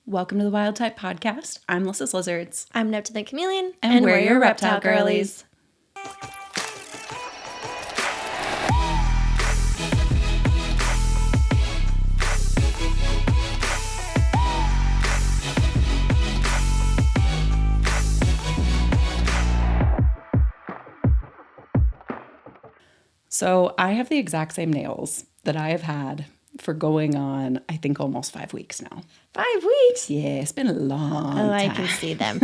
Welcome to the Wild Type Podcast. I'm Lyssa's Lizards. I'm Neptune the Chameleon. And we're your reptile girlies. So I have the exact same nails that I have had for going on, I think, almost 5 weeks now. 5 weeks? Yeah, it's been a long time. I can see them.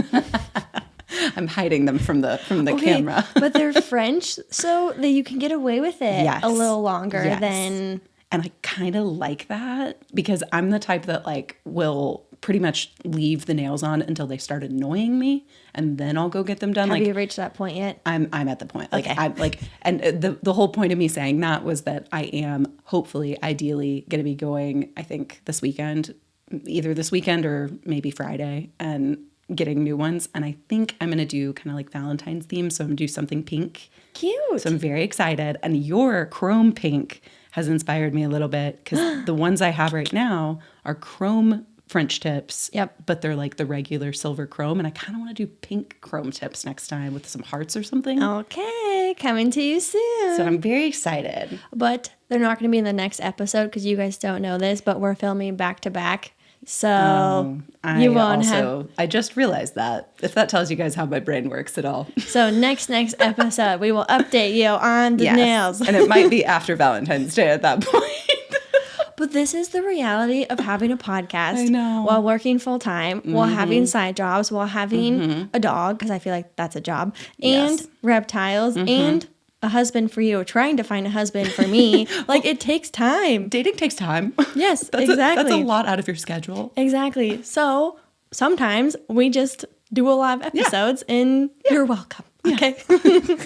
I'm hiding them from the camera. But they're French, so that you can get away with it a little longer than... And I kind of like that because I'm the type that will pretty much leave the nails on until they start annoying me, and then I'll go get them done. Have you reached that point yet? I'm at the point. Okay. And the whole point of me saying that was that I am hopefully, ideally, going to be going, I think, this weekend, either this weekend or maybe Friday, and getting new ones. And I think I'm going to do kind of like Valentine's theme, so I'm going to do something pink. Cute. So I'm very excited. And your chrome pink has inspired me a little bit because the ones I have right now are chrome French tips. Yep. But they're like the regular silver chrome. And I kind of want to do pink chrome tips next time with some hearts or something. Okay. Coming to you soon. So I'm very excited. But they're not going to be in the next episode because you guys don't know this, but we're filming back to back. So you won't have... I just realized that. If that tells you guys how my brain works at all. So next episode, we will update you on the nails. And it might be after Valentine's Day at that point. But this is the reality of having a podcast. I know. While working full time, while having side jobs, while having a dog, because I feel like that's a job, and reptiles, and a husband for you, trying to find a husband for me. It takes time. Dating takes time. Yes, Exactly. exactly. That's a lot out of your schedule. Exactly. So sometimes we just do a lot of episodes, and you're welcome. Okay.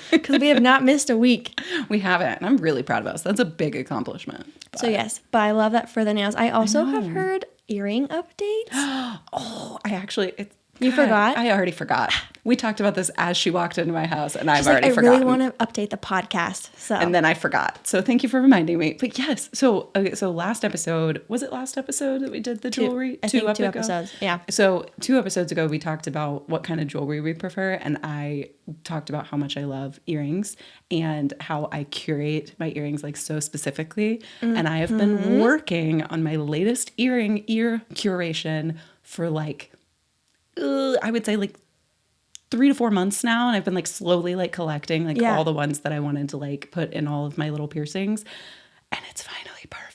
Because we have not missed a week. We haven't. I'm really proud of us. That's a big accomplishment. So yes, but I love that for the nails. I also have heard earring updates. You forgot? I already forgot. We talked about this as she walked into my house, and I've She's already forgotten. I really want to update the podcast. So and then I forgot. So thank you for reminding me. But yes, so last episode, was it last episode that we did the jewelry? I think two episodes. Yeah. So 2 episodes ago, we talked about what kind of jewelry we prefer, and I talked about how much I love earrings and how I curate my earrings so specifically. And I have been working on my latest ear curation for I would say 3 to 4 months now, and I've been slowly collecting all the ones that I wanted to put in all of my little piercings, and it's finally perfect.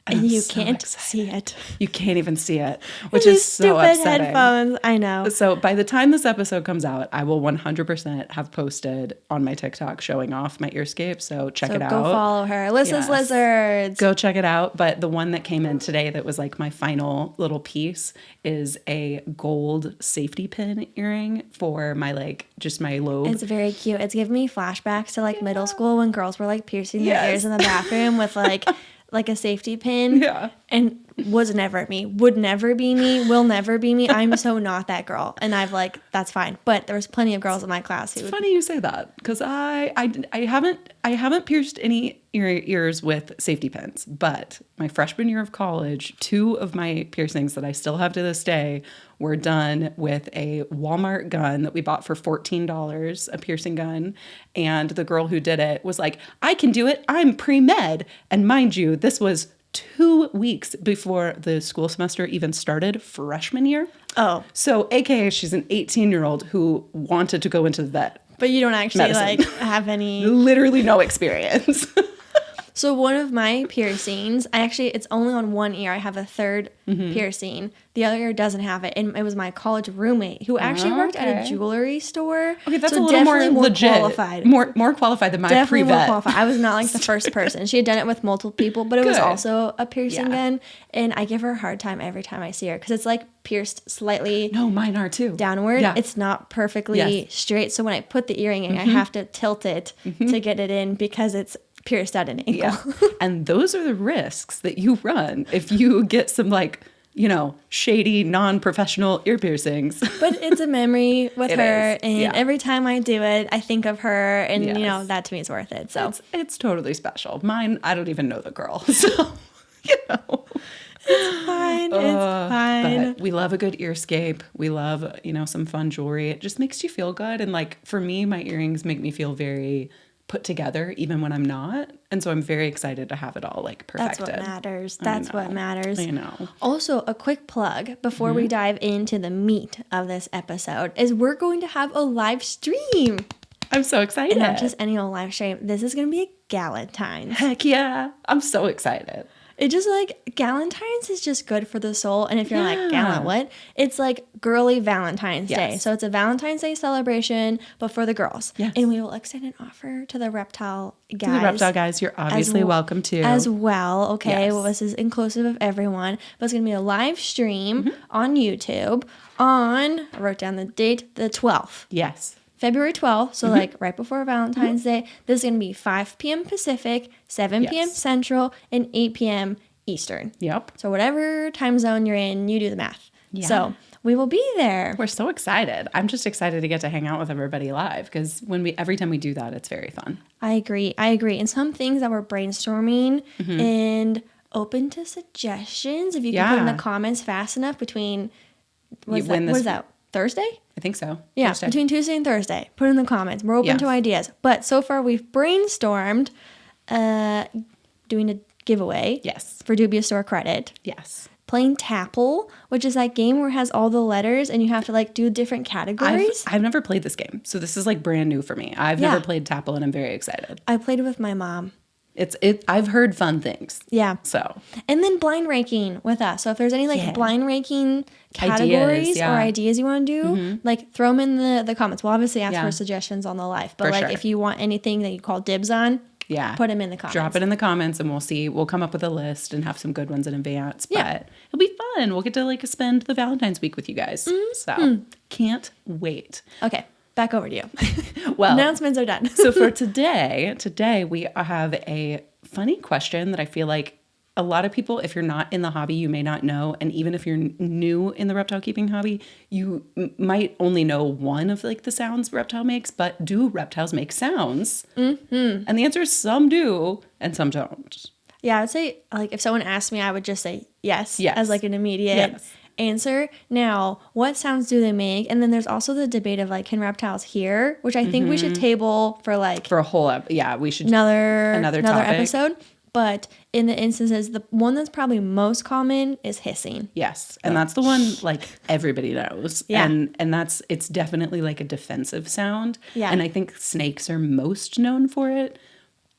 And you can't see it. You can't even see it, which is so upsetting. Headphones, I know. So by the time this episode comes out, I will 100% have posted on my TikTok showing off my earscape. So check it out. Go follow her. Lyssa's Lizards. Go check it out. But the one that came in today that was my final little piece is a gold safety pin earring for my just my lobe. It's very cute. It's giving me flashbacks to middle school when girls were piercing their ears in the bathroom with a safety pin. Yeah. And was never me, would never be me, will never be me. I'm so not that girl. And I've that's fine. But there was plenty of girls in my class who It's funny you say that because I haven't pierced any ears with safety pins, but my freshman year of college, 2 of my piercings that I still have to this day were done with a Walmart gun that we bought for $14, a piercing gun. And the girl who did it was like, I can do it. I'm pre-med. And mind you, this was 2 weeks before the school semester even started, freshman year. Oh. So AKA she's an 18-year-old who wanted to go into the vet. But you don't actually medicine. Have any... Literally no experience. So one of my piercings, it's only on one ear. I have a third piercing. The other ear doesn't have it. And it was my college roommate who actually worked at a jewelry store. Okay, that's a little more legit. Qualified. More qualified than my definitely pre-vet. More qualified. I was not the first person. She had done it with multiple people, but it was also a piercing gun. And I give her a hard time every time I see her because it's pierced slightly. No, mine are too. Downward. Yeah. It's not perfectly straight. So when I put the earring in, I have to tilt it to get it in because it's pierced at an angle. Yeah. And those are the risks that you run if you get some shady, non-professional ear piercings. But it's a memory with her. And every time I do it, I think of her. And, that to me is worth it. So it's totally special. Mine, I don't even know the girl. So, It's fine. It's fine. But We love a good earscape. We love, some fun jewelry. It just makes you feel good. And like for me, my earrings make me feel very put together even when I'm not. And so I'm very excited to have it all like perfected. That's what matters. That's what matters. I know. Also, a quick plug before we dive into the meat of this episode is we're going to have a live stream. I'm so excited. And not just any old live stream. This is going to be a Valentine. Heck yeah. I'm so excited. It just like Valentine's is just good for the soul. And if you're like, Gallant, what? It's like girly Valentine's Day. So it's a Valentine's Day celebration, but for the girls. Yes. And we will extend an offer to the reptile guys. To the reptile guys, you're obviously welcome to. As well. Okay. Yes. Well, this is inclusive of everyone. But it's going to be a live stream on YouTube on, I wrote down the date, the 12th. Yes. February 12th, so like right before Valentine's Day. This is going to be 5 p.m. Pacific, 7 p.m. Central, and 8 p.m. Eastern. Yep. So whatever time zone you're in, you do the math. Yeah. So we will be there. We're so excited. I'm just excited to get to hang out with everybody live because every time we do that, it's very fun. I agree. And some things that we're brainstorming and open to suggestions. If you can put in the comments fast enough between, what is that? Thursday? I think so. Yeah, Thursday. between Tuesday and Thursday. Put in the comments. We're open to ideas. But so far we've brainstormed doing a giveaway. Yes. For Dubious Store credit. Yes. Playing Tapple, which is that game where it has all the letters and you have to like do different categories. I've never played this game, so this is like brand new for me. I've never played Tapple and I'm very excited. I played it with my mom. I've heard fun things. Yeah. So. And then blind ranking with us. So if there's any like blind ranking categories or ideas you want to do, like throw them in the comments. We'll obviously ask for suggestions on the live, but if you want anything that you call dibs on, put them in the comments. Drop it in the comments and we'll see. We'll come up with a list and have some good ones in advance. But it'll be fun. We'll get to like spend the Valentine's week with you guys. So can't wait. Okay. Back over to you. Well, announcements are done. So for today we have a funny question that I feel like a lot of people, if you're not in the hobby, you may not know. And even if you're new in the reptile keeping hobby, you might only know one of like the sounds reptile makes, but do reptiles make sounds? And the answer is some do and some don't. Yeah, I would say like if someone asked me, I would just say yes. As like an immediate answer. Now, what sounds do they make? And then there's also the debate of like, can reptiles hear? Which I think we should table for like for a whole we should another episode. But in the instances, the one that's probably most common is hissing. Yes, and that's the one like everybody knows. And it's definitely like a defensive sound. Yeah, and I think snakes are most known for it.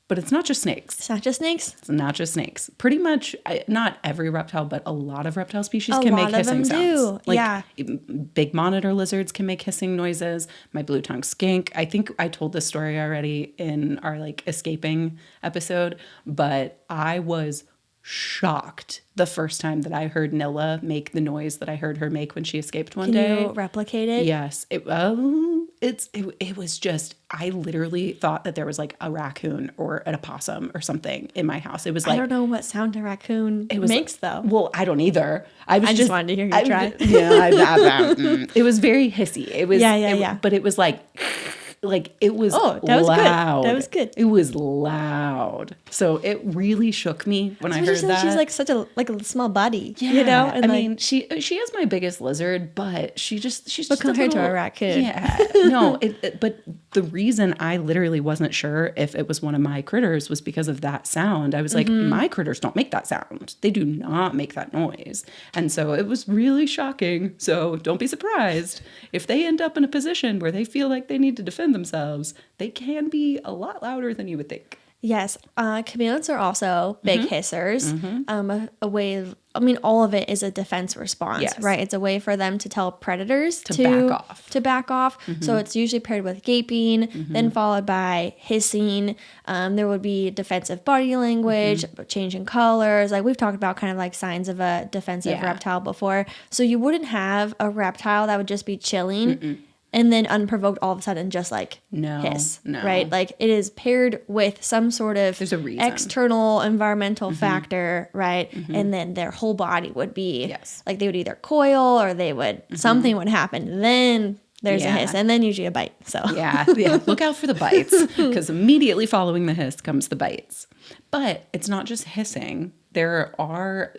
But it's not just snakes. It's not just snakes? It's not just snakes. Pretty much, not every reptile, but a lot of reptile species can make hissing sounds. Like, big monitor lizards can make hissing noises. My blue-tongued skink. I think I told this story already in our like escaping episode, but I was shocked the first time that I heard Nilla make the noise that I heard her make when she escaped one day. Can you replicate it? Yes. It was just, I literally thought that there was like a raccoon or an opossum or something in my house. It was like, I don't know what sound a raccoon makes though. Well, I don't either. I just wanted to hear you try. It was very hissy. It was, but it was like it was loud. That was good. It was loud. So it really shook me when I heard that. She's like such a small body, yeah. you know? And I mean, she is my biggest lizard, but she's just compared to a raccoon. Yeah. No, but the reason I literally wasn't sure if it was one of my critters was because of that sound. I was like, my critters don't make that sound. They do not make that noise. And so it was really shocking. So don't be surprised if they end up in a position where they feel like they need to defend themselves. They can be a lot louder than you would think. Yes. Chameleons are also big hissers. A way of, I mean, all of it is a defense response, right? It's a way for them to tell predators to back off. So it's usually paired with gaping, then followed by hissing. There would be defensive body language, changing colors. Like we've talked about kind of like signs of a defensive reptile before. So you wouldn't have a reptile that would just be chilling and then unprovoked all of a sudden just like hiss, right? Like it is paired with some sort of external environmental factor, right? And then their whole body would be like they would either coil or they would, something would happen. Then there's a hiss and then usually a bite. So look out for the bites because immediately following the hiss comes the bites. But it's not just hissing. There are,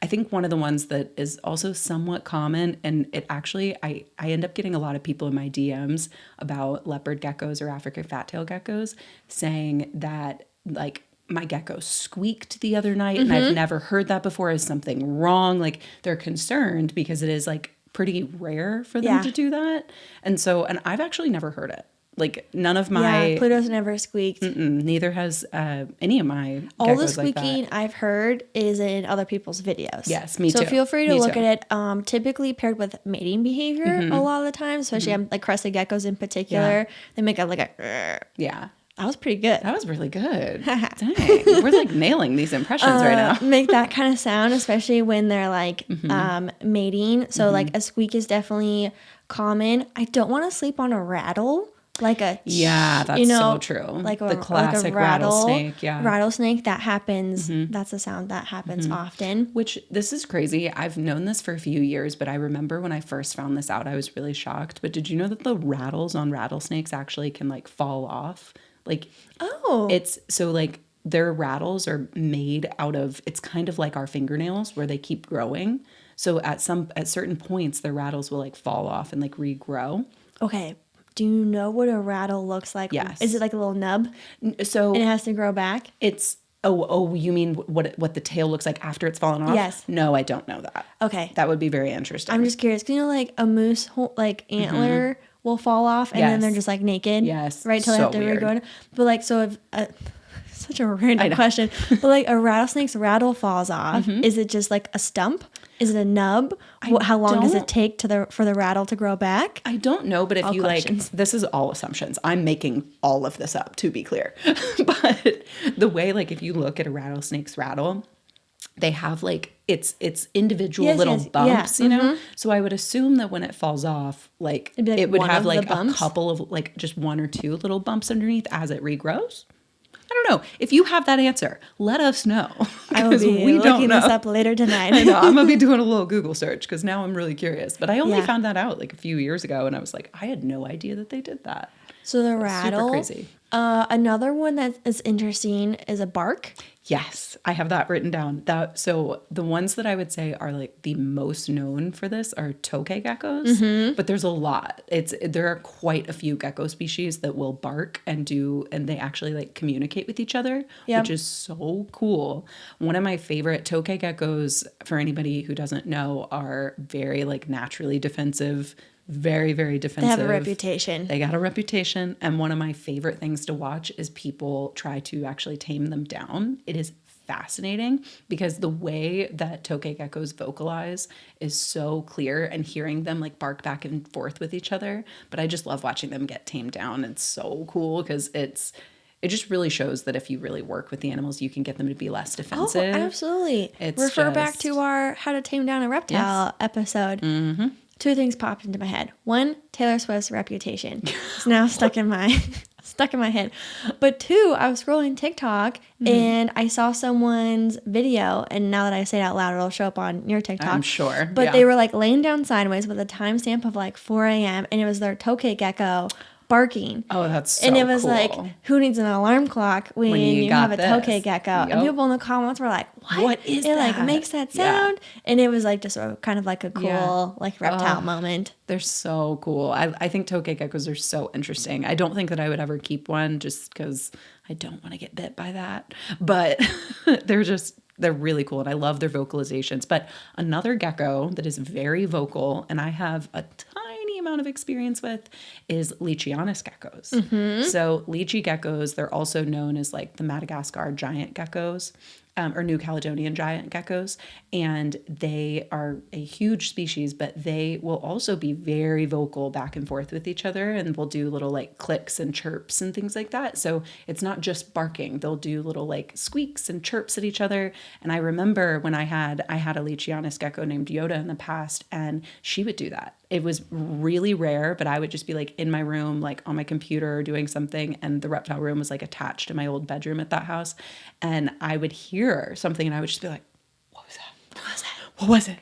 I think one of the ones that is also somewhat common, and it actually, I end up getting a lot of people in my DMs about leopard geckos or African fat tail geckos saying that like my gecko squeaked the other night and I've never heard that before. Is something wrong? Like they're concerned because it is like pretty rare for them to do that. And so, and I've actually never heard it. Like none of my Pluto's never squeaked. Neither has any of my all geckos the squeaking like I've heard is in other people's videos. Yes, me too. So feel free to Me look too. at it. Typically paired with mating behavior a lot of the time, especially like crested geckos in particular. They make like a yeah. That was pretty good. That was really good. Dang, we're like nailing these impressions right now. Make that kind of sound, especially when they're like mating. So like a squeak is definitely common. I don't want to sleep on a rattle. Like a that's so true. Like the classic rattlesnake. Yeah, rattlesnake that happens. That's a sound that happens often. Which this is crazy. I've known this for a few years, but I remember when I first found this out, I was really shocked. But did you know that the rattles on rattlesnakes actually can like fall off? Like, it's so like their rattles are made out of. It's kind of like our fingernails where they keep growing. So at certain points, their rattles will like fall off and like regrow. Okay. Do you know what a rattle looks like? Yes. Is it like a little nub? So and it has to grow back? It's you mean what the tail looks like after it's fallen off? Yes. No, I don't know that. Okay. That would be very interesting. I'm just curious. 'Cause you know, like a moose, like antler will fall off and then they're just like naked. Yes. Right till they have to regrow it. But like, so if such a random question, but like a rattlesnake's rattle falls off, is it just like a stump? Is it a nub? How long does it take for the rattle to grow back? I don't know, but if you questions. like, this is all assumptions. I'm making all of this up, to be clear. But the way, like, if you look at a rattlesnake's rattle, they have like it's individual little bumps, you know. So I would assume that when it falls off, like it would have like a couple of like just one or two little bumps underneath as it regrows. I don't know. If you have that answer, let us know. I will be looking this up later tonight. I know. I'm going to be doing a little Google search because now I'm really curious. But I only found that out like a few years ago and I was like, I had no idea that they did that. So the rattle. Super crazy. Another one that is interesting is a bark. Yes, I have that written down. So the ones that I would say are like the most known for this are tokay geckos, but there's a lot. There are quite a few gecko species that will bark and they actually like communicate with each other, which is so cool. One of my favorite tokay geckos, for anybody who doesn't know, are very like naturally defensive. Very, very defensive. They have a reputation. They got a reputation. And one of my favorite things to watch is people try to actually tame them down. It is fascinating because the way that tokay geckos vocalize is so clear and hearing them like bark back and forth with each other. But I just love watching them get tamed down. It's so cool because it just really shows that if you really work with the animals, you can get them to be less defensive. Oh, absolutely. Refer back to our How to Tame Down a Reptile episode. Mm-hmm. Two things popped into my head. One, Taylor Swift's reputation. It's now stuck in my head. But two, I was scrolling TikTok and I saw someone's video, and now that I say it out loud, it'll show up on your TikTok. I'm sure. But they were like laying down sideways with a timestamp of like 4 a.m. and it was their tokay gecko barking. Oh, that's so And it was cool. like, who needs an alarm clock when you have a tokay gecko? Yep. And people in the comments were like, what is that? It like makes that sound. Yeah. And it was like just kind of like a cool like reptile moment. They're so cool. I think tokay geckos are so interesting. I don't think that I would ever keep one just because I don't want to get bit by that. But they're really cool. And I love their vocalizations. But another gecko that is very vocal, and I have a tiny amount of experience with, is Leachianus geckos. So Leachy geckos, they're also known as like the Madagascar giant geckos. Or New Caledonian giant geckos, and they are a huge species, but they will also be very vocal back and forth with each other, and will do little like clicks and chirps and things like that. So it's not just barking; they'll do little like squeaks and chirps at each other. And I remember when I had a Leachianus gecko named Yoda in the past, and she would do that. It was really rare, but I would just be like in my room, like on my computer doing something, and the reptile room was like attached to my old bedroom at that house, and I would hear something and I would just be like, what was that? What was that? What was it?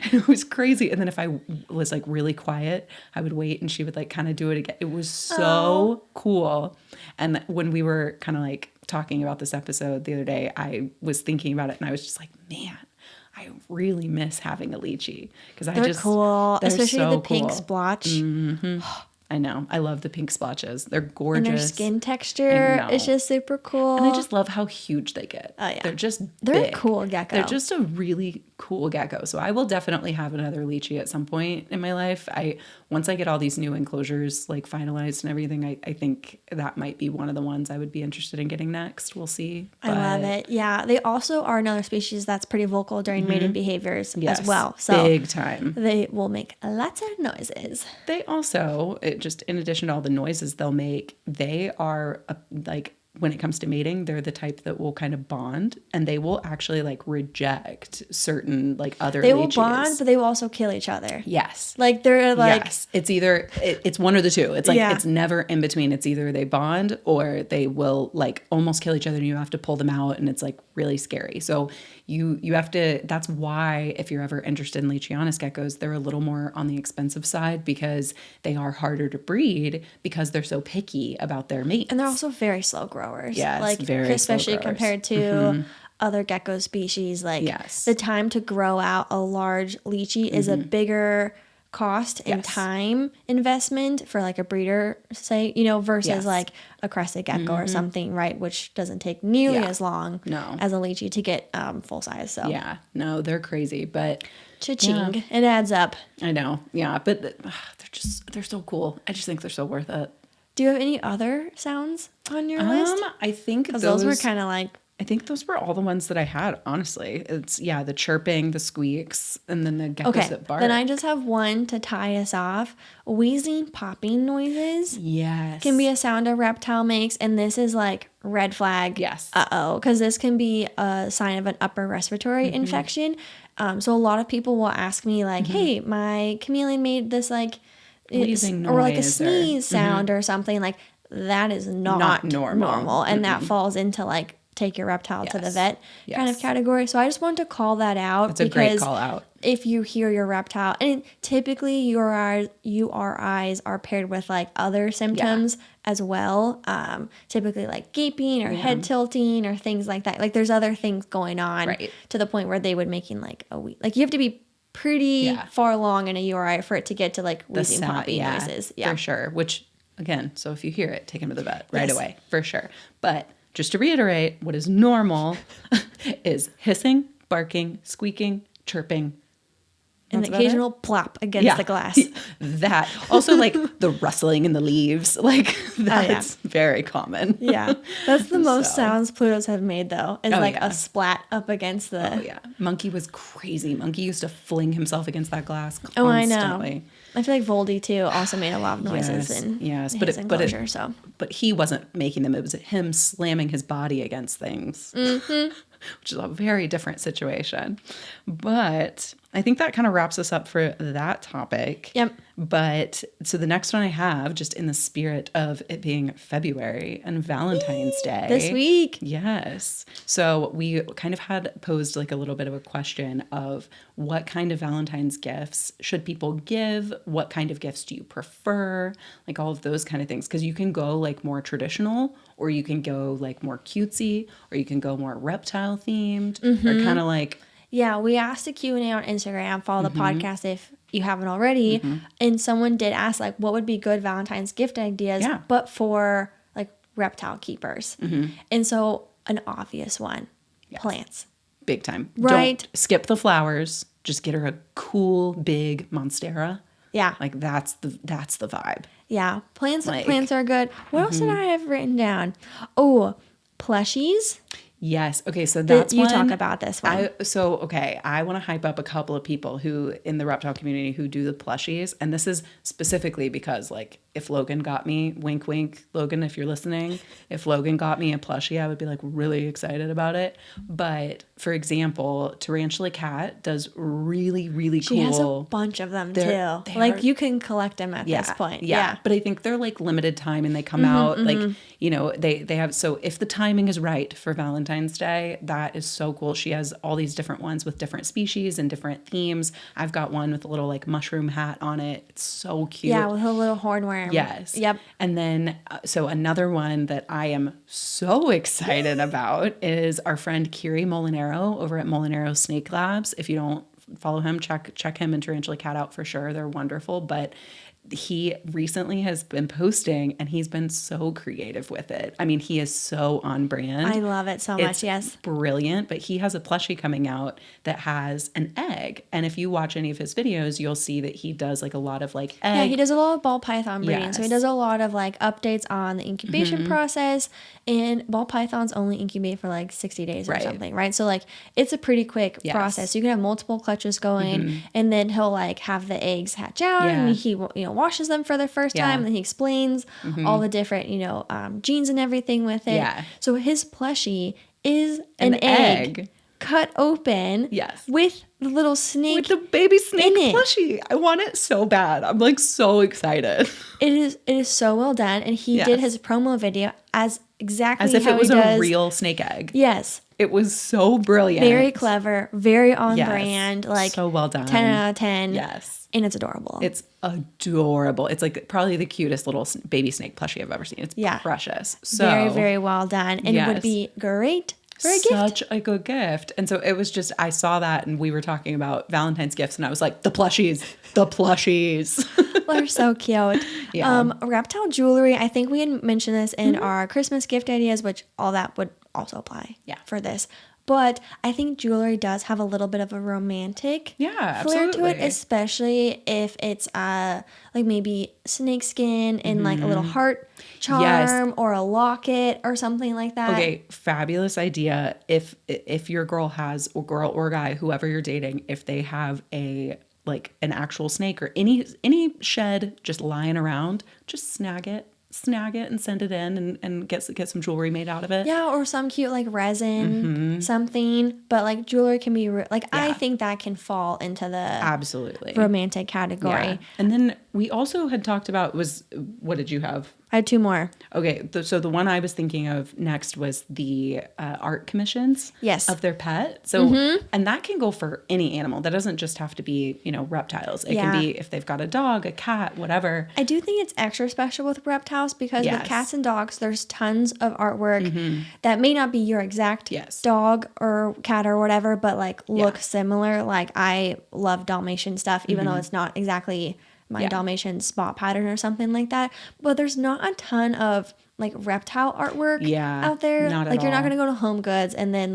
And it was crazy. And then if I was like really quiet, I would wait and she would like kind of do it again. It was so cool. And when we were kind of like talking about this episode the other day, I was thinking about it and I was just like, man, I really miss having a lychee because They're cool, they're especially so the pink cool. splotch. I know. I love the pink splotches. They're gorgeous. And their skin texture is just super cool. And I just love how huge they get. Oh, yeah. They're just They're big. a cool gecko. They're just a really cool gecko. So I will definitely have another lychee at some point in my life. Once I get all these new enclosures like finalized and everything, I think that might be one of the ones I would be interested in getting next. We'll see. I love it. Yeah. They also are another species that's pretty vocal during mating behaviors as well. So big time. They will make lots of noises. They also, just in addition to all the noises they'll make, they are like, when it comes to mating, they're the type that will kind of bond, and they will actually like reject certain like other They lychees. will bond, but they will also kill each other. Yes. Like they're like, yes. It's either, it's one or the two. It's like, it's never in between. It's either they bond or they will like almost kill each other and you have to pull them out, and it's like really scary. So you have to, that's why if you're ever interested in Leachianus geckos, they're a little more on the expensive side because they are harder to breed because they're so picky about their mates. And they're also very slow growers. Yes, like very especially slow growers. compared to other gecko species. Like the time to grow out a large lychee is a bigger cost and time investment for like a breeder, say, versus like a crested gecko or something, right? Which doesn't take nearly as long as a lychee to get full size. So no, they're crazy, but cha-ching, it adds up. I know, but they're so cool. I just think they're so worth it. Do you have any other sounds on your list? I think those were kind of like, I think those were all the ones that I had, honestly. It's, the chirping, the squeaks, and then the geckos that bark. Then I just have one to tie us off. Wheezing, popping noises. Yes. Can be a sound a reptile makes, and this is like red flag. Yes. Because this can be a sign of an upper respiratory infection. So a lot of people will ask me like, hey, my chameleon made this like, wheezing noise or like a sneeze sound or something. Like that is not normal. And that falls into like, take your reptile to the vet kind of category. So I just wanted to call that out. It's a great call out. If you hear your reptile, and typically URIs are paired with like other symptoms as well. Typically like gaping or head tilting or things like that. Like there's other things going on to the point where they would making like a wheeze. Like you have to be pretty far along in a URI for it to get to like wheezing, popping noises. Yeah, for sure. Which again, so if you hear it, take him to the vet right away, for sure. But just to reiterate, what is normal is hissing, barking, squeaking, chirping. And the occasional plop against the glass. That. Also, like the rustling in the leaves. Like, that's very common. Yeah. That's the most sounds Plutos have made, though, is a splat up against the... Oh, yeah. Monkey was crazy. Monkey used to fling himself against that glass constantly. Oh, I know. I feel like Voldy, too, also made a lot of noises in his enclosure. But he wasn't making them. It was him slamming his body against things. Which is a very different situation. But I think that kind of wraps us up for that topic. Yep. But so the next one I have, just in the spirit of it being February and Valentine's Day. This week. Yes. So we kind of had posed like a little bit of a question of what kind of Valentine's gifts should people give? What kind of gifts do you prefer? Like all of those kind of things. Because you can go like more traditional, or you can go like more cutesy, or you can go more reptile themed, or kind of like... Yeah, we asked a Q&A on Instagram. Follow the podcast if you haven't already. And someone did ask, like, what would be good Valentine's gift ideas, but for, like, reptile keepers. And so, an obvious one, plants. Big time. Right. Don't skip the flowers. Just get her a cool, big monstera. Yeah. Like, that's the vibe. Yeah, plants are good. What else did I have written down? Oh, plushies. Yes. Okay. So that's you talk about this one. I want to hype up a couple of people who in the reptile community who do the plushies. And this is specifically because like if Logan got me, wink, wink, Logan, if you're listening, if Logan got me a plushie, I would be like really excited about it. But for example, Tarantula Cat does really, really cool. She has a bunch of them too. Like you can collect them at this point. Yeah. But I think they're like limited time and they come out like, they have, so if the timing is right for Valentine's Day, that is so cool. She has all these different ones with different species and different themes. I've got one with a little like mushroom hat on it. It's so cute. Yeah, with a little horn wearing charm. Yes. Yep. And then, so another one that I am so excited about is our friend Kiri Molinaro over at Molinaro Snake Labs. If you don't follow him, check him and Tarantula Cat out for sure. They're wonderful. But he recently has been posting and he's been so creative with it. I mean, he is so on brand. I love it so much. Yes. Brilliant. But he has a plushie coming out that has an egg. And if you watch any of his videos, you'll see that he does like a lot of like egg. Yeah, he does a lot of ball python breeding. Yes. So he does a lot of like updates on the incubation process. And ball pythons only incubate for like 60 days or something, right? So like it's a pretty quick process. You can have multiple clutches going and then he'll like have the eggs hatch out and he washes them for the first time and then he explains all the different genes and everything with it. So his plushie is an egg cut open with the little snake, with the baby snake in it. Plushie. I want it so bad. I'm like so excited. It is so well done, and he did his promo video as exactly if how it was he does. A real snake egg. Yes. It was so brilliant. Very clever, very on brand, like so well done. 10 out of 10. Yes. And it's adorable. It's adorable. It's like probably the cutest little baby snake plushie I've ever seen. It's precious. So very, very well done. And it would be great for a gift. Such a good gift. And so it was just, I saw that and we were talking about Valentine's gifts and I was like, the plushies. They're so cute. Reptile jewelry. I think we had mentioned this in our Christmas gift ideas, which all that would also apply for this. But I think jewelry does have a little bit of a romantic flair to it, especially if it's like maybe snake skin and like a little heart charm or a locket or something like that. Okay, fabulous idea. If your girl has, or girl or guy, whoever you're dating, if they have an actual snake or any shed just lying around, just snag it and send it in and get some jewelry made out of it. Yeah, or some cute like resin something. But like jewelry can be I think that can fall into the absolutely romantic category. Yeah. And then we also had talked about what did you have? I had two more. Okay, so the one I was thinking of next was the art commissions of their pet. So, and that can go for any animal. That doesn't just have to be, reptiles. It can be if they've got a dog, a cat, whatever. I do think it's extra special with reptiles because with cats and dogs, there's tons of artwork that may not be your exact dog or cat or whatever, but like look similar. Like I love Dalmatian stuff, even though it's not exactly my Dalmatian spot pattern or something like that. But there's not a ton of like reptile artwork out there. Not like at you're not all. going to go to Home Goods and then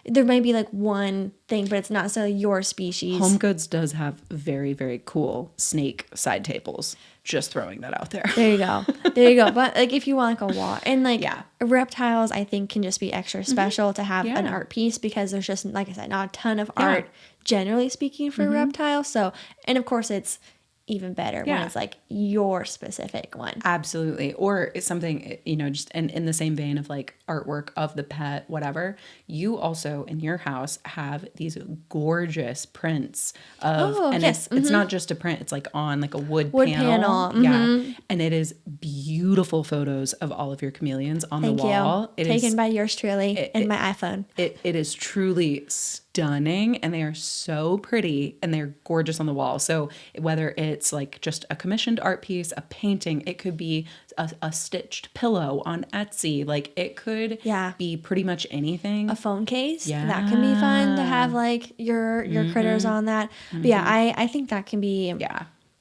there might be like one thing, but it's not so your species. Home Goods does have very, very cool snake side tables. Just throwing that out there. There you go. But like if you want like a wall and like reptiles, I think can just be extra special to have an art piece because there's just, like I said, not a ton of art generally speaking for reptiles. So, and of course it's even better when it's like your specific one. Absolutely. Or it's something, just in the same vein of like artwork of the pet, whatever. You also in your house have these gorgeous prints of, it's not just a print, it's like on like a wood panel. Yeah. And it is beautiful photos of all of your chameleons on the wall. Taken by yours truly and my iPhone. It is truly stunning and they are so pretty and they're gorgeous on the wall. So whether it's like just a commissioned art piece, a painting, it could be a stitched pillow on Etsy. Like it could be pretty much anything. A phone case. That can be fun to have like your critters on that. But I think that can be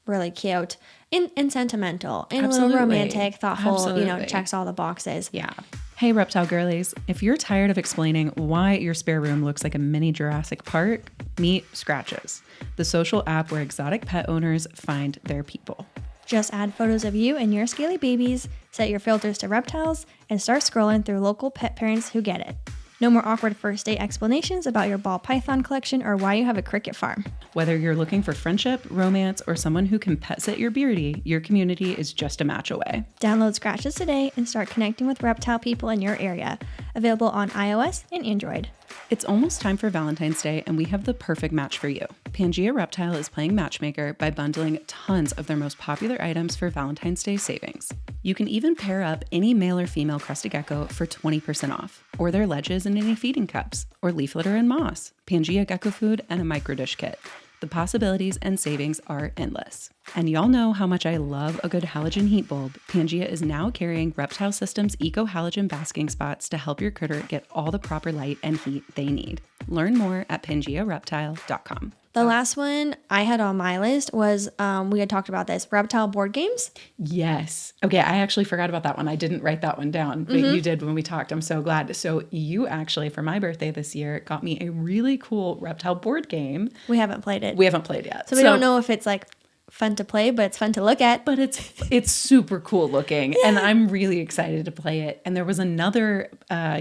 really cute and sentimental and a little romantic, thoughtful, checks all the boxes. Yeah. Hey, reptile girlies. If you're tired of explaining why your spare room looks like a mini Jurassic Park, meet Scratches, the social app where exotic pet owners find their people. Just add photos of you and your scaly babies, set your filters to reptiles, and start scrolling through local pet parents who get it. No more awkward first date explanations about your ball python collection or why you have a cricket farm. Whether you're looking for friendship, romance, or someone who can pet sit your beardy, your community is just a match away. Download Scratches today and start connecting with reptile people in your area. Available on iOS and Android. It's almost time for Valentine's Day, and we have the perfect match for you. Pangea Reptile is playing matchmaker by bundling tons of their most popular items for Valentine's Day savings. You can even pair up any male or female crested gecko for 20% off, or their ledges and any feeding cups, or leaf litter and moss, Pangea gecko food, and a micro dish kit. The possibilities and savings are endless. And y'all know how much I love a good halogen heat bulb. Pangea is now carrying Reptile Systems Eco Halogen basking spots to help your critter get all the proper light and heat they need. Learn more at pangeareptile.com. The last one I had on my list was, we had talked about this, reptile board games. Yes. Okay, I actually forgot about that one. I didn't write that one down, but you did when we talked. I'm so glad. So you actually, for my birthday this year, got me a really cool reptile board game. We haven't played it. We haven't played yet. So we don't know if it's like fun to play, but it's fun to look at. But it's super cool looking, and I'm really excited to play it. And there was another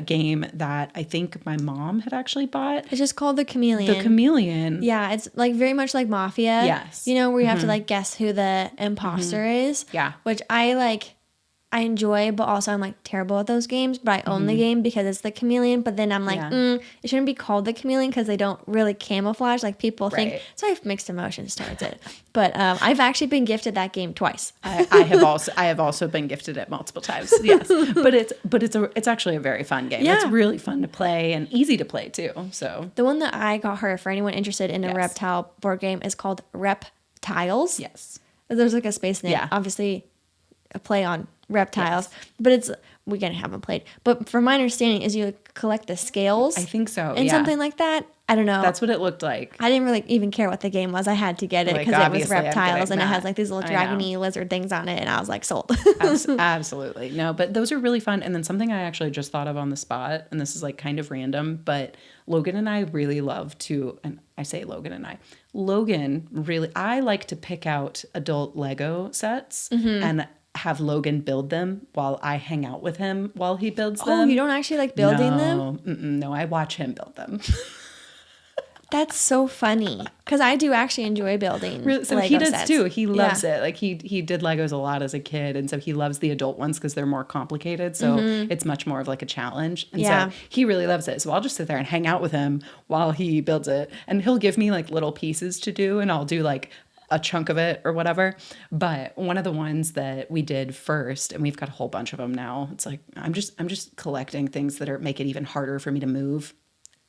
game that I think my mom had actually bought. It's just called the Chameleon. The Chameleon. Yeah, it's like very much like Mafia. Yes. You know, where you have to like guess who the imposter is. Yeah. Which I enjoy, but also I'm like terrible at those games. But I own the game because it's the Chameleon. But then I'm like, it shouldn't be called the Chameleon because they don't really camouflage like people think. So I have mixed emotions towards it. But I've actually been gifted that game twice. I have also been gifted it multiple times. Yes, but it's actually a very fun game. Yeah. It's really fun to play and easy to play too. So the one that I got her for anyone interested in a reptile board game is called Reptiles. Yes, there's like a space in it. Yeah. Obviously, a play on reptiles, but we haven't played. But from my understanding, is you collect the scales. I think so. And something like that. I don't know. That's what it looked like. I didn't really even care what the game was. I had to get it because it was reptiles and it has like these little dragony lizard things on it, and I was like sold. Absolutely. No, but those are really fun. And then something I actually just thought of on the spot, and this is like kind of random, but Logan and I really love to, and I say Logan and I like to pick out adult Lego sets and have Logan build them while I hang out with him while he builds them. Oh, you don't actually like building them? No, I watch him build them. That's so funny because I do actually enjoy building. So Lego he does sets. too. He loves it. Like he did Legos a lot as a kid, and so he loves the adult ones because they're more complicated. So it's much more of like a challenge. And so he really loves it. So I'll just sit there and hang out with him while he builds it, and he'll give me like little pieces to do, and I'll do like a chunk of it or whatever. But one of the ones that we did first, and we've got a whole bunch of them now. It's like I'm just collecting things that make it even harder for me to move.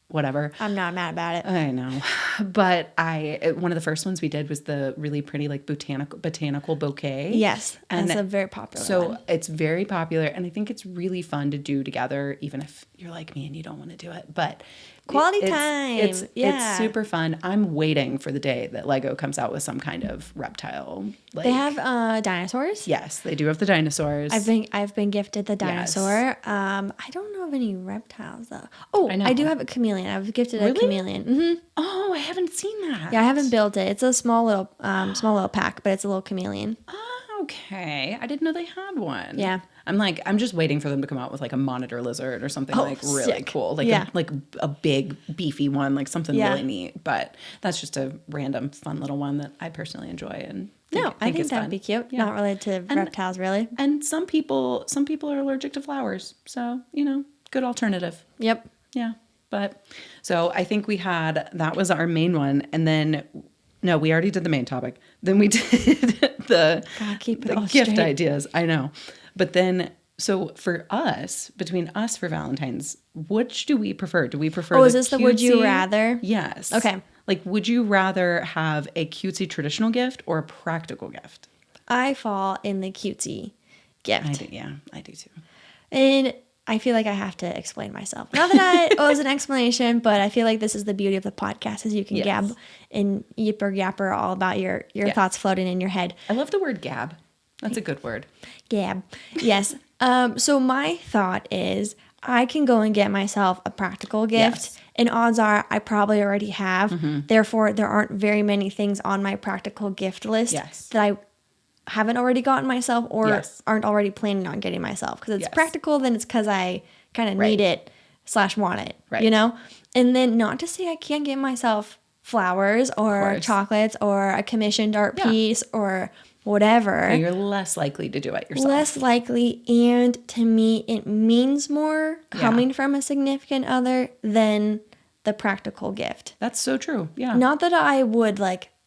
Whatever. I'm not mad about it. I know. But one of the first ones we did was the really pretty like botanical bouquet. Yes. And that's a very popular so one. it's very popular, and I think it's really fun to do together, even if you're like me and you don't want to do it. But quality time. It's super fun. I'm waiting for the day that Lego comes out with some kind of reptile. They have dinosaurs. Yes, they do have the dinosaurs. I've been gifted the dinosaur. Yes. I don't know of any reptiles though. Oh, I do have a chameleon. I was gifted a chameleon. Mm-hmm. Oh, I haven't seen that. Yeah, I haven't built it. It's a small little pack, but it's a little chameleon. Oh, okay. I didn't know they had one. Yeah. I'm just waiting for them to come out with like a monitor lizard or something really sick. Cool. Like a big beefy one, like something really neat. But that's just a random fun little one that I personally enjoy and I think that'd be cute. Yeah. Not related to reptiles really. And some people are allergic to flowers. So, good alternative. Yep. Yeah. But so I think that was our main one. And then no, we already did the main topic. Then we did the gift ideas. I know. But then, so for us, between us for Valentine's, which do we prefer? Do we prefer is this the would you rather? Yes. Okay. Like, would you rather have a cutesy traditional gift or a practical gift? I fall in the cutesy gift. I do too. And I feel like I have to explain myself. Not that I owe an explanation, but I feel like this is the beauty of the podcast is you can gab and yipper all about your thoughts floating in your head. I love the word gab. That's a good word. Gab. Yes. So my thought is I can go and get myself a practical gift. Yes. And odds are I probably already have. Mm-hmm. Therefore, there aren't very many things on my practical gift list that I haven't already gotten myself or aren't already planning on getting myself. Because it's practical, then it's because I kind of need it / want it, And then not to say I can't get myself flowers or chocolates or a commissioned art piece or whatever. You're less likely to do it yourself. Less likely, and to me, it means more coming from a significant other than the practical gift. That's so true, yeah. Not that I would,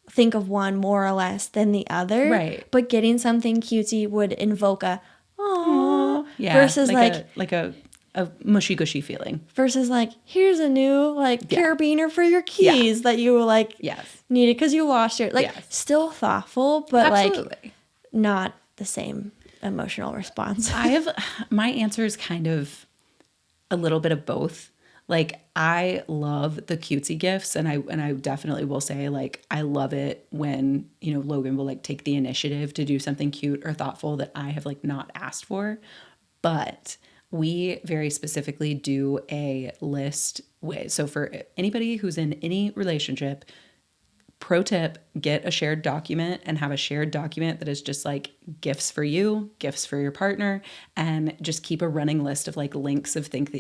think of one more or less than the other. Right. But getting something cutesy would invoke a, aww. Yeah. Versus, like a a mushy gushy feeling. Versus like, here's a new carabiner for your keys that you needed because you lost your still thoughtful, but Absolutely. Not the same emotional response. My answer is kind of a little bit of both. Like, I love the cutesy gifts, and I definitely will say, like, I love it when, Logan will like take the initiative to do something cute or thoughtful that I have like not asked for. But we very specifically do a list way. So for anybody who's in any relationship, pro tip, get a shared document and have a shared document that is just like gifts for you, gifts for your partner, and just keep a running list of like links of things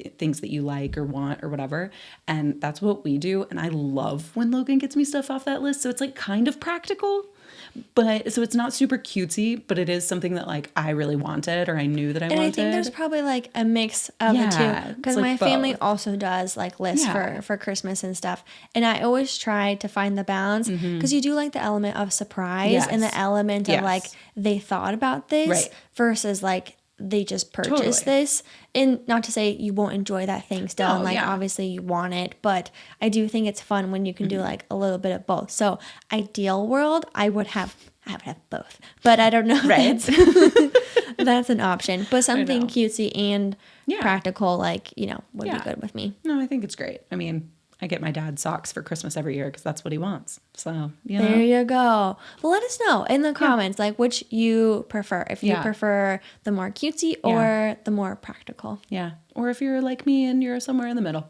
that you like or want or whatever. And that's what we do. And I love when Logan gets me stuff off that list. So it's like kind of practical, but so it's not super cutesy, but it is something that like I really wanted or I knew that I wanted. And I think there's probably like a mix of the two, because my family also does like lists for Christmas and stuff. And I always try to find the balance, because you do like the element of surprise and the element of like they thought about this versus like they just purchased this. And not to say you won't enjoy that thing still, and like obviously you want it, but I do think it's fun when you can do like a little bit of both. So ideal world, I would have both, but I don't know if that's an option. But something cutesy and practical, like, would be good with me. No, I think it's great. I mean, I get my dad socks for Christmas every year because that's what he wants. So, There you go. Well, let us know in the comments, like, which you prefer. If you prefer the more cutesy or the more practical. Yeah. Or if you're like me and you're somewhere in the middle.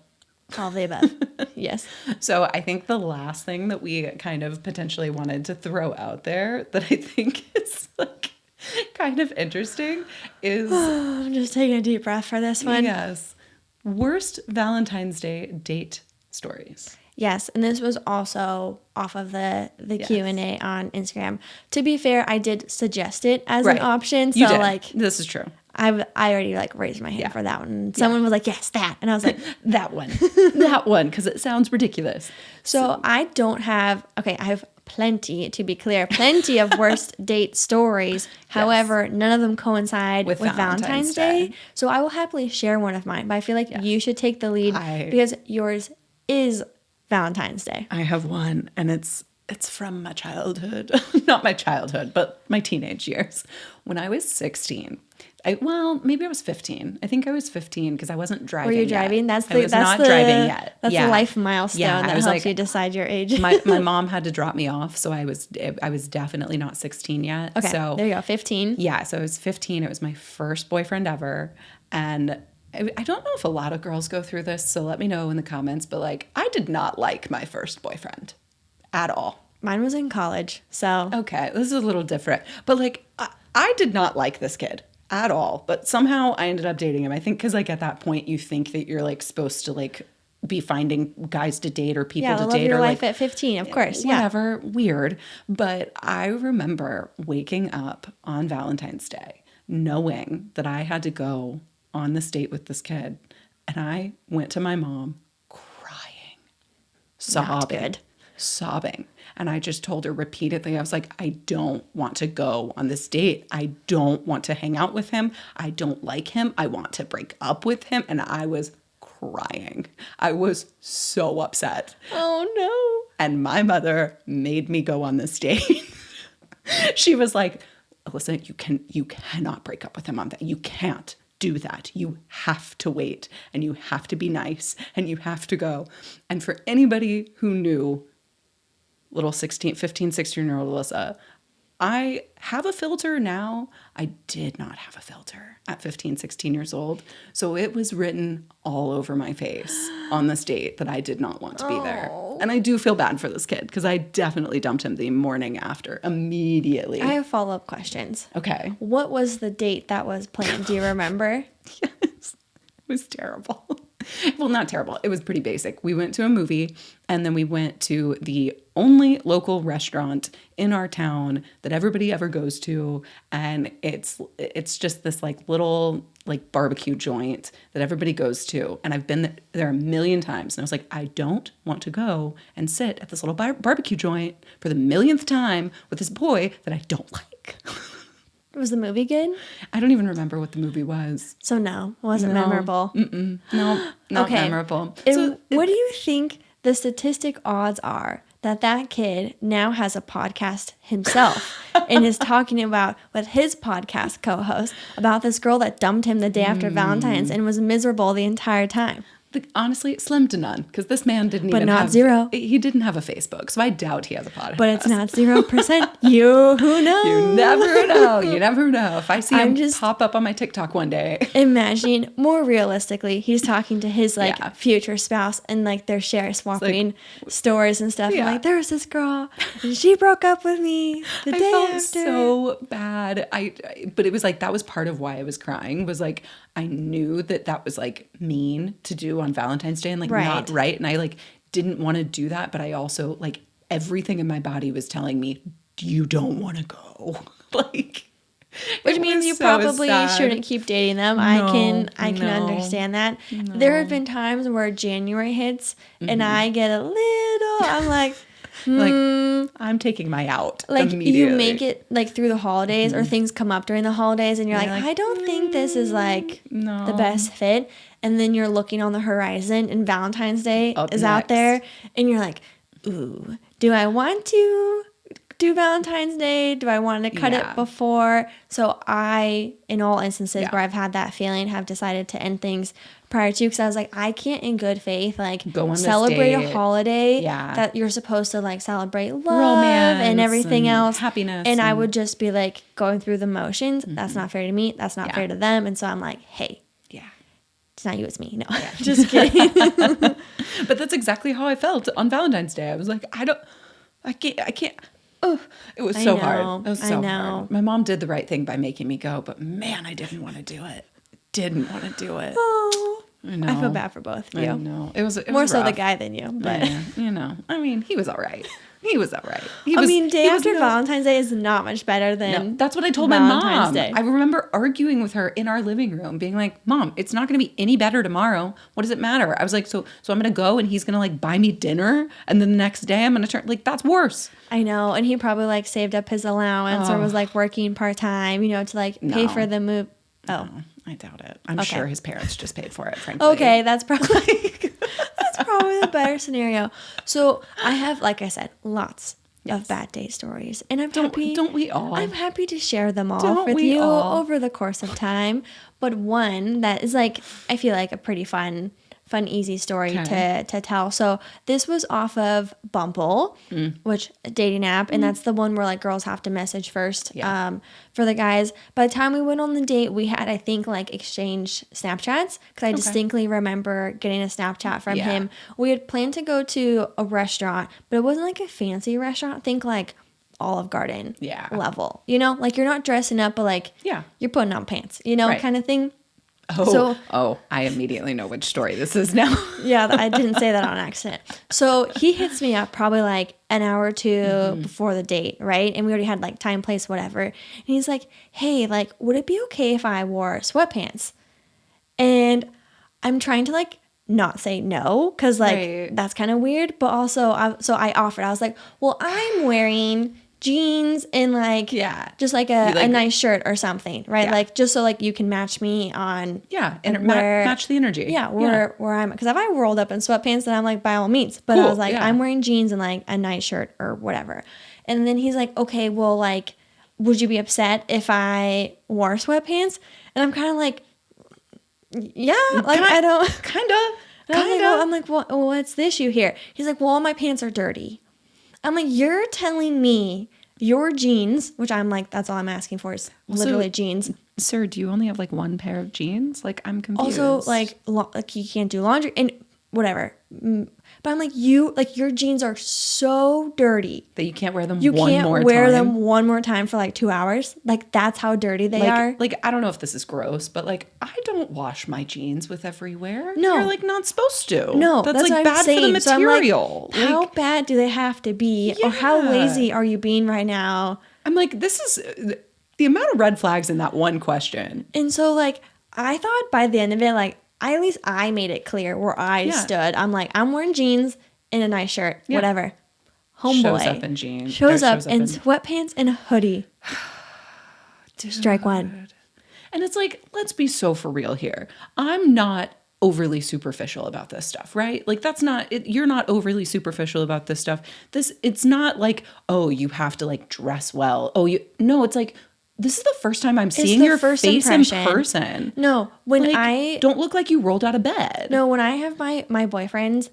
All of the above. Yes. So I think the last thing that we kind of potentially wanted to throw out there that I think is like kind of interesting is... I'm just taking a deep breath for this one. Yes. Worst Valentine's Day date stories. Yes, and this was also off of the Q&A on Instagram. To be fair, I did suggest it as an option. So like, this is true. I already like raised my hand for that one. Someone was like, yes, that. And I was like, that one, because it sounds ridiculous. So I don't have, I have plenty, to be clear, plenty of worst date stories. However, none of them coincide with Valentine's Day. So I will happily share one of mine, but I feel like you should take the lead because yours is Valentine's Day. I have one, and it's from my childhood. Not my childhood, but my teenage years. When I was 16, maybe I was 15. I think I was 15 because I wasn't driving. Were you driving? I was not driving yet. That's the life milestone that helps you decide your age. my mom had to drop me off, so I was definitely not 16 yet. Okay, so there you go, 15. Yeah, so I was 15. It was my first boyfriend ever, and I don't know if a lot of girls go through this, so let me know in the comments, but like, I did not like my first boyfriend at all. Mine was in college, so. Okay, this is a little different. But like, I did not like this kid at all, but somehow I ended up dating him. I think because like at that point you think that you're like supposed to like be finding guys to date or people to date, your or life like at 15, of course. Whatever, weird. But I remember waking up on Valentine's Day knowing that I had to go on this date with this kid, and I went to my mom crying, sobbing. And I just told her repeatedly, I was like, I don't want to go on this date. I don't want to hang out with him. I don't like him. I want to break up with him. And I was crying. I was so upset. Oh no. And my mother made me go on this date. She was like, Alyssa, you cannot break up with him on that. You can't do that. You have to wait, and you have to be nice, and you have to go. And for anybody who knew little 15, 16-year-old Lyssa, I have a filter now. I did not have a filter at 15, 16 years old. So it was written all over my face on this date that I did not want to be there. And I do feel bad for this kid because I definitely dumped him the morning after, immediately. I have follow-up questions. Okay. What was the date that was planned? Do you remember? Yes. It was terrible. Well, not terrible. It was pretty basic. We went to a movie, and then we went to the only local restaurant in our town that everybody ever goes to, and it's just this like little like barbecue joint that everybody goes to, and I've been there a million times, and I was like, I don't want to go and sit at this little barbecue joint for the millionth time with this boy that I don't like. Was the movie good? I don't even remember what the movie was. So no, it wasn't memorable. No, not memorable. And what do you think the statistic odds are that kid now has a podcast himself and is talking about with his podcast co-host about this girl that dumped him the day after Valentine's and was miserable the entire time? Honestly, slim to none, because this man didn't but even not have... zero. He didn't have a Facebook, so I doubt he has a podcast. But it's not 0%. Who knows? You never know. You never know. If I see him just pop up on my TikTok one day. Imagining, more realistically, he's talking to his future spouse and they're swapping stories and stuff. Yeah. And there was this girl and she broke up with me the day felt after. So bad. But it was that was part of why I was crying, was I knew that was mean to do on Valentine's Day and not right. And I didn't want to do that. But I also everything in my body was telling me, you don't want to go. Which means you probably shouldn't keep dating them. No, I can understand that. No. There have been times where January hits and I get a little, I'm like, I'm taking my out immediately. You make it through the holidays or things come up during the holidays and you're I don't think this is the best fit. And then you're looking on the horizon and Valentine's Day is out there and you're like, ooh, do I want to do Valentine's Day? Do I want to cut it before? So I, in all instances where I've had that feeling, have decided to end things prior to, because I was I can't in good faith go on celebrate a holiday that you're supposed to celebrate love, romance, and everything else, happiness, and I would just be going through the motions. That's not fair to me. That's not fair to them. And so I'm hey, it's not you, it's me. No, just kidding. But that's exactly how I felt on Valentine's Day. I was I can't. Oh, it was so hard. It was so hard. My mom did the right thing by making me go, but man, I didn't want to do it. Oh, I feel bad for both of you. I know. It was more rough. So the guy than you, but I mean, he was all right. Day after Valentine's Day is not much better than that's what I told Valentine's my mom. Day. I remember arguing with her in our living room, being Mom, it's not going to be any better tomorrow. What does it matter? I was so I'm going to go and he's going to buy me dinner, and then the next day I'm going to turn that's worse. I know, and he probably saved up his allowance or was working part-time, to pay for the move. Oh, no, I doubt it. I'm sure his parents just paid for it, frankly. Okay, that's probably the better scenario. So I have, like I said, lots of bad day stories, and I'm happy. Don't we all? I'm happy to share them all with you over the course of time. But one that is I feel a pretty fun, easy story to tell. So this was off of Bumble, which a dating app, and that's the one where girls have to message first for the guys. By the time we went on the date, we had, I think, exchanged Snapchats, because I distinctly remember getting a Snapchat from him. We had planned to go to a restaurant, but it wasn't a fancy restaurant. Think Olive Garden level. You're not dressing up, but you're putting on pants, kind of thing. I immediately know which story this is now. I didn't say that on accident. So he hits me up probably an hour or two before the date, right? And we already had time, place, whatever. And he's hey, would it be okay if I wore sweatpants? And I'm trying to not say no, because that's kind of weird. But also, I offered. I was well, I'm wearing jeans and just a nice shirt or something, right? Just so you can match me on match the energy, where I'm, because if I rolled up in sweatpants, then I'm by all means, but cool. I was I'm wearing jeans and a nice shirt or whatever. And then he's okay, well, would you be upset if I wore sweatpants? And I'm kind of I don't kind of I'm well, what's the issue here? He's well, all my pants are dirty. I'm you're telling me your jeans, which I'm that's all I'm asking for is literally jeans. Sir, do you only have one pair of jeans? I'm confused. Also, you can't do laundry and whatever. But I'm your jeans are so dirty that you can't wear them. Them one more time for 2 hours. That's how dirty they are. I don't know if this is gross, but I don't wash my jeans with every wear. No, you're not supposed to. No, that's what bad I'm saying. for the material. So how bad do they have to be, or how lazy are you being right now? I'm this is the amount of red flags in that one question. And so I thought by the end of it, at least I made it clear where I stood. I'm I'm wearing jeans and a nice shirt, whatever. Homeboy shows up in jeans. Shows up in sweatpants and a hoodie. Strike one. And it's like, let's be so for real here. I'm not overly superficial about this stuff, right? Like that's not it, you're not overly superficial about this stuff. It's not like, oh, you have to like dress well. No, it's like this is the first time I'm seeing your face impression. In person. No, when like, I don't look like you rolled out of bed. No, when I have my boyfriends,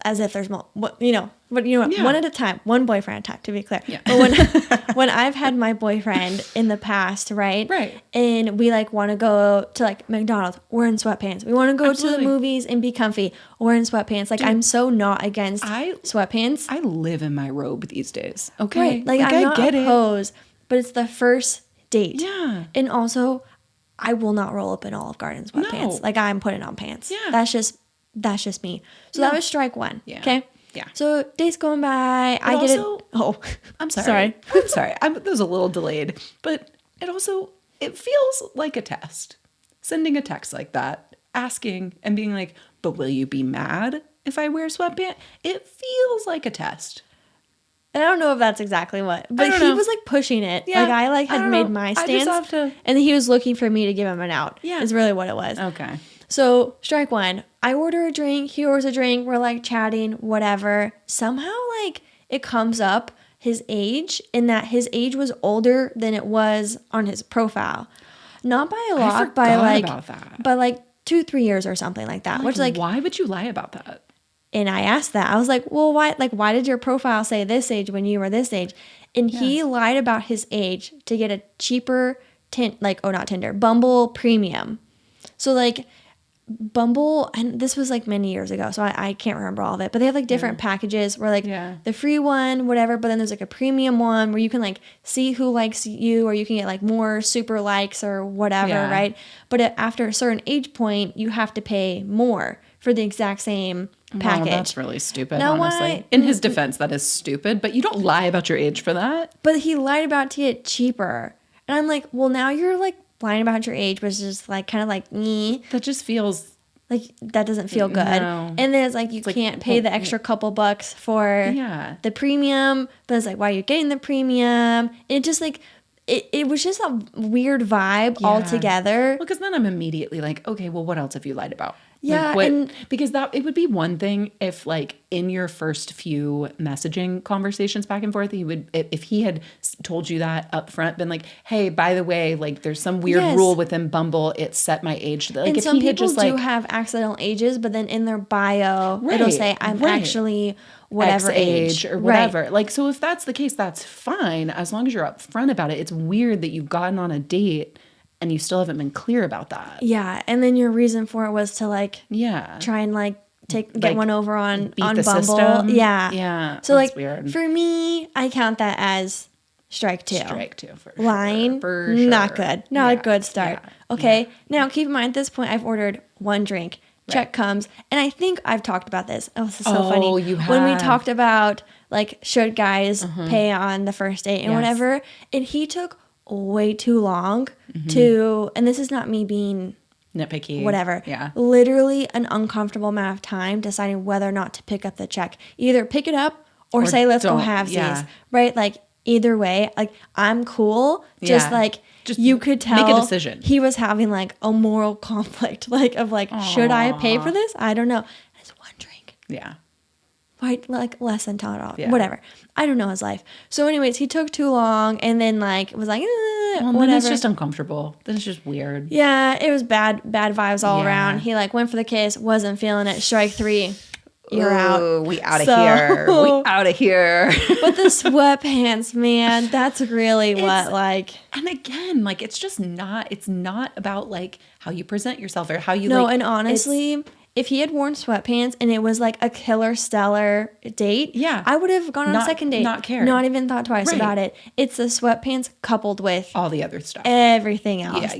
as if there's more, yeah. One at a time, one boyfriend at a time, to be clear. Yeah. But when I've had my boyfriend in the past, right? And we like want to go to like McDonald's, we're in sweatpants. We want to go to the movies and be comfy, we're in sweatpants. Like, dude, I'm so not against sweatpants. I live in my robe these days. Okay. Right. Like I'm not opposed, but it's the first date. Yeah. And also, I will not roll up in Olive Garden sweatpants. No. Like I'm putting on pants. Yeah. That's just me. So that was strike one. Yeah. Okay. Yeah. So days going by, but I get it. Oh, I'm sorry. I'm sorry. That was a little delayed, but it feels like a test. Sending a text like that, asking and being like, but will you be mad if I wear sweatpants? It feels like a test. And I don't know if that's exactly what, but he was like pushing it. Yeah. Like I had made my stance and he was looking for me to give him an out. Yeah. Is really what it was. Okay. So strike one, I order a drink, he orders a drink, we're like chatting, whatever. Somehow like it comes up his age, in that his age was older than it was on his profile. Not by a lot, by like 2-3 years or something like that. Which like, why would you lie about that? And I asked that. I was like, well, why did your profile say this age when you were this age? And he lied about his age to get a cheaper Bumble Premium. So like Bumble, and this was like many years ago, so I can't remember all of it, but they have like different packages where like the free one, whatever, but then there's like a premium one where you can like see who likes you, or you can get like more super likes or whatever, right? But after a certain age point, you have to pay more for the exact same package. Well, that's really stupid, honestly. In his defense, that is stupid, but you don't lie about your age for that. But he lied about it to get cheaper. And I'm like, well, now you're like lying about your age, which is like kind of like me. That just feels like that doesn't feel good. No. And then it's like you can't pay the extra couple bucks for the premium, but it's like, why are you getting the premium? And it just like it was just a weird vibe altogether. Well, because then I'm immediately like, okay, well, what else have you lied about? Yeah, because it would be one thing if like in your first few messaging conversations back and forth, if he had told you that up front, been like, hey, by the way, like there's some weird rule within Bumble, it set my age. Like, and if some he had people just like, do have accidental ages, but then in their bio, it'll say I'm actually whatever age or whatever. Right. Like, so if that's the case, that's fine as long as you're upfront about it. It's weird that you've gotten on a date and you still haven't been clear about that. Yeah, and then your reason for it was to like try and like get one over on Bumble. System. Yeah. So that's like weird. For me, I count that as strike two. Strike two for sure. Lying, for sure. Not good. Not a good start. Yeah. Okay. Yeah. Now keep in mind at this point I've ordered one drink. Check comes, and I think I've talked about this. Oh, this is so funny. You have. When we talked about like should guys pay on the first date and whatever, and he took way too long to, and this is not me being nitpicky, whatever. Yeah. Literally an uncomfortable amount of time deciding whether or not to pick up the check. Either pick it up or say, let's go halvesies. Right? Like either way, like I'm cool. Just like, you could tell make a decision. He was having like a moral conflict, like of like, should I pay for this? I don't know. It's one drink. Yeah. Right, like less than $10. Yeah. Whatever. I don't know his life. So anyways, he took too long and then like was like, whatever. Then it's just uncomfortable. Then it's just weird. Yeah, it was bad vibes all around. He like went for the kiss, wasn't feeling it. Strike three. You're out. We out of here. We out of here. But the sweatpants, man, that's really what like. And again, like it's not about like how you present yourself or how you and honestly, if he had worn sweatpants and it was like a killer stellar date, I would have gone on a second date. Not cared. Not even thought twice about it. It's the sweatpants coupled with all the other stuff. Everything else.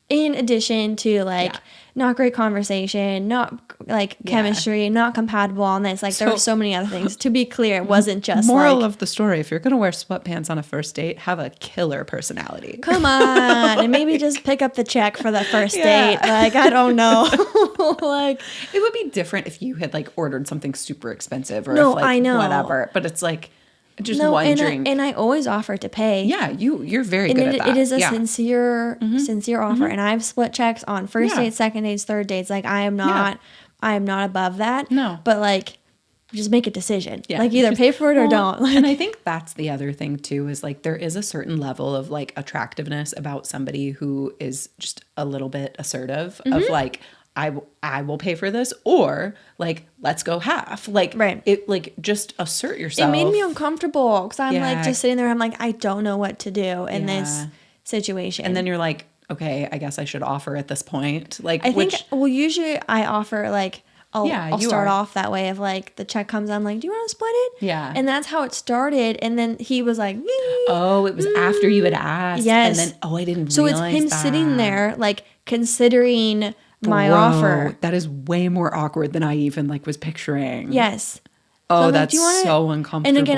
In addition to like not great conversation, not like chemistry, not compatible on this. Like there were so many other things. To be clear, it wasn't just moral of the story. If you're going to wear sweatpants on a first date, have a killer personality. Come on. And maybe just pick up the check for the first date. Like, I don't know. Like it would be different if you had like ordered something super expensive or I know. whatever. But it's like, just one drink. And I always offer to pay. Yeah, you're very good at that. It is a sincere offer. And I've split checks on first dates, second dates, third dates. Like I am not above that. No. But like, just make a decision. Yeah. Like either pay for it or don't. Like, and I think that's the other thing too, is like there is a certain level of like attractiveness about somebody who is just a little bit assertive of like, I will pay for this, or like, let's go half. Like, it like just assert yourself. It made me uncomfortable because I'm like just sitting there. I'm like, I don't know what to do in this situation. And then you're like, okay, I guess I should offer at this point. Like, I think, well, usually I offer like, I'll start off that way of like the check comes, I'm like, do you want to split it? Yeah. And that's how it started. And then he was like, oh, it was after you had asked. Yes. And then, I didn't so realize it's him sitting there like considering my offer. That is way more awkward than I even like was picturing. Yes. Oh, so that's so uncomfortable. And again,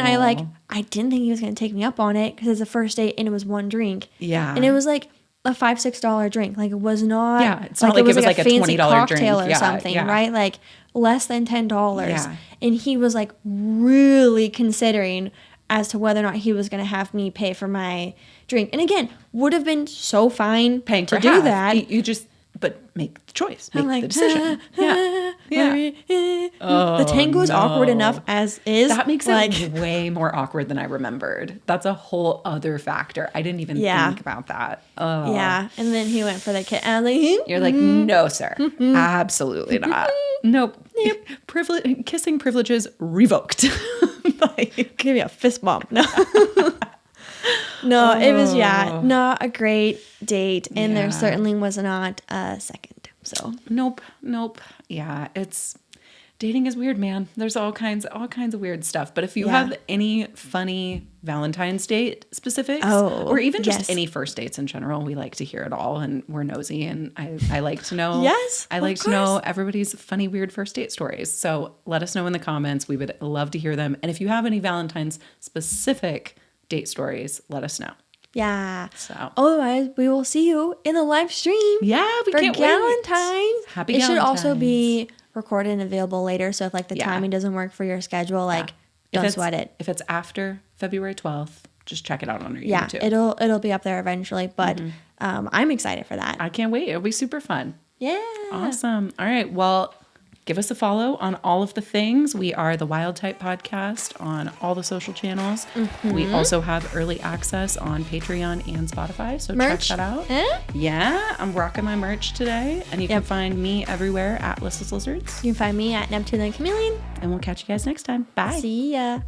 I didn't think he was going to take me up on it because it's a first date and it was one drink. Yeah. And it was like a $5-6 drink. Like it was not. Yeah. It's not like it was like a fancy $20 cocktail drink or something, right? Like less than $10. Yeah. And he was like really considering as to whether or not he was going to have me pay for my drink. And again, would have been so fine paying to for do half. that. You just, but make the choice, make the decision. The tango is awkward enough as is. That makes it way more awkward than I remembered. That's a whole other factor. I didn't even think about that. Oh. Yeah. And then he went for the kiss. And I was like, you're like, no, sir. Absolutely not. Nope. Kissing privileges revoked. Like, give me a fist bump. No. No, it was, not a great date. And there certainly was not a second. So nope. Yeah, dating is weird, man. There's all kinds of weird stuff. But if you have any funny Valentine's date specifics, or even just any first dates in general, we like to hear it all, and we're nosy, and I like to know. Yes, I like to know everybody's funny, weird first date stories. So let us know in the comments. We would love to hear them. And if you have any Valentine's specific date stories, let us know. Yeah. So otherwise, we will see you in the live stream. Yeah, we can't wait. Valentine's. Happy It Valentine's. should also be recorded and available later. So if like the timing doesn't work for your schedule, like don't sweat it. If it's after February 12th, just check it out on our YouTube. Yeah, it'll be up there eventually. But I'm excited for that. I can't wait. It'll be super fun. Yeah. Awesome. All right. Well, give us a follow on all of the things. We are the Wild Type Podcast on all the social channels. We also have early access on Patreon and Spotify. So merch. Check that out. Huh? Yeah, I'm rocking my merch today. And you can find me everywhere at Lyssa's Lizards. You can find me at Neptune and Chameleon. And we'll catch you guys next time. Bye. See ya.